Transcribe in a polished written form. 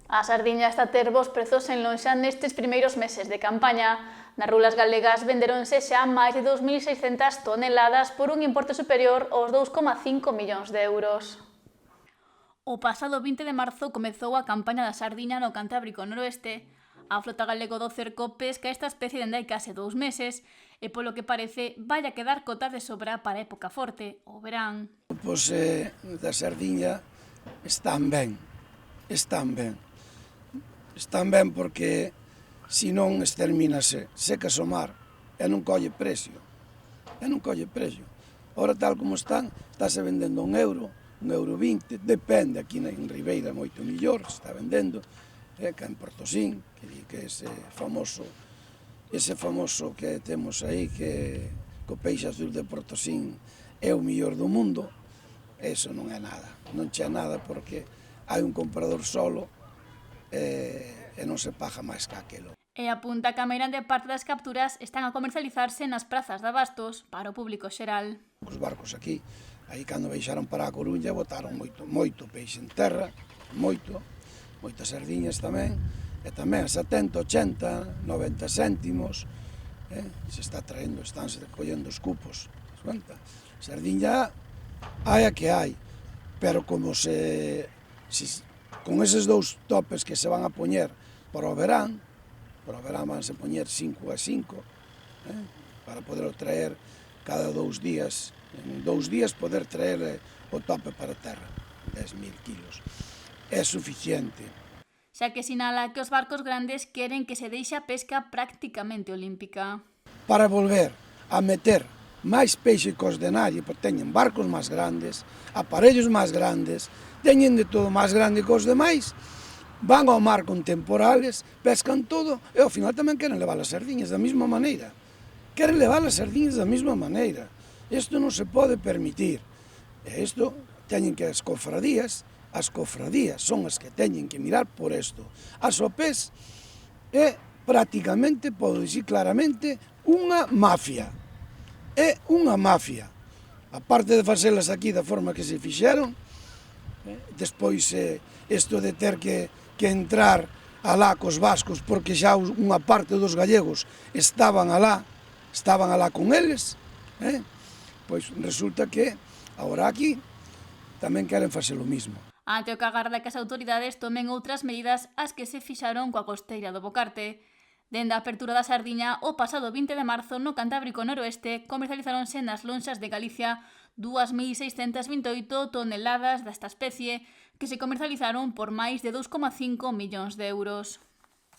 A sardiña está a ter bons prezos en lonxa nestes primeiros meses de campaña. Nas rulas galegas venderonse xa máis de 2.600 toneladas por un importe superior aos 2,5 millóns de euros. O pasado 20 de marzo comezou a campaña da sardiña no Cantábrico Noroeste. A flota galego do cerco pesca esta especie dende hai case 2 meses e polo que parece vai a quedar cota de sobra para a época forte, o verán. Pois da sardiña están ben, porque se non extermínase, secas o mar e non colle precio, Ora tal como están, estáse vendendo €1,20, depende, aquí en Ribeira moito millor, se está vendendo, que en Portosín, que ese famoso que temos aí, que co peixe azul de Portosín é o mellor do mundo, eso non é nada, non che é nada porque hai un comprador solo e non se paga máis que aquilo. E apunta que a meirande parte das capturas están a comercializarse nas prazas de abastos para o público xeral. Os barcos aquí, aí cando baixaron para a Coruña, botaron moito peixe en terra, moitas sardiñas tamén, e tamén a 70, 80, 90 céntimos, se está traendo, estánse collendo os cupos, conta? Sardiña hai a que hai, pero como con eses dous topes que se van a poñer para o verán vanse poñer 5 a 5, para poder traer cada 2 días, en 2 días poder traer o tope para terra, 10.000 kilos. É suficiente. Xa que sinala que os barcos grandes queren que se deixe a pesca prácticamente olímpica. Para volver a meter máis peixe que os de nadie, porque teñen barcos máis grandes, aparellos máis grandes, teñen de todo máis grande que os demais, van ao mar con temporales, pescan todo e ao final tamén queren levar as sardiñas da mesma maneira. Isto non se pode permitir. E isto teñen que as cofradías son as que teñen que mirar por isto. As OPEs é prácticamente, podo dicir claramente, unha mafia. É unha mafia. Aparte de facelas aquí da forma que se fixeron, despois isto de ter que entrar alá cos vascos, porque xa unha parte dos gallegos estaban alá con eles, pois resulta que agora aquí tamén queren facer o mismo. Ante o que agarda que as autoridades tomen outras medidas as que se fixaron coa costeira do Bocarte. Dende a apertura da sardiña, o pasado 20 de marzo, no Cantábrico Noroeste, comercializáronse nas lonxas de Galicia 2.628 toneladas desta especie, que se comercializaron por máis de 2,5 millóns de euros.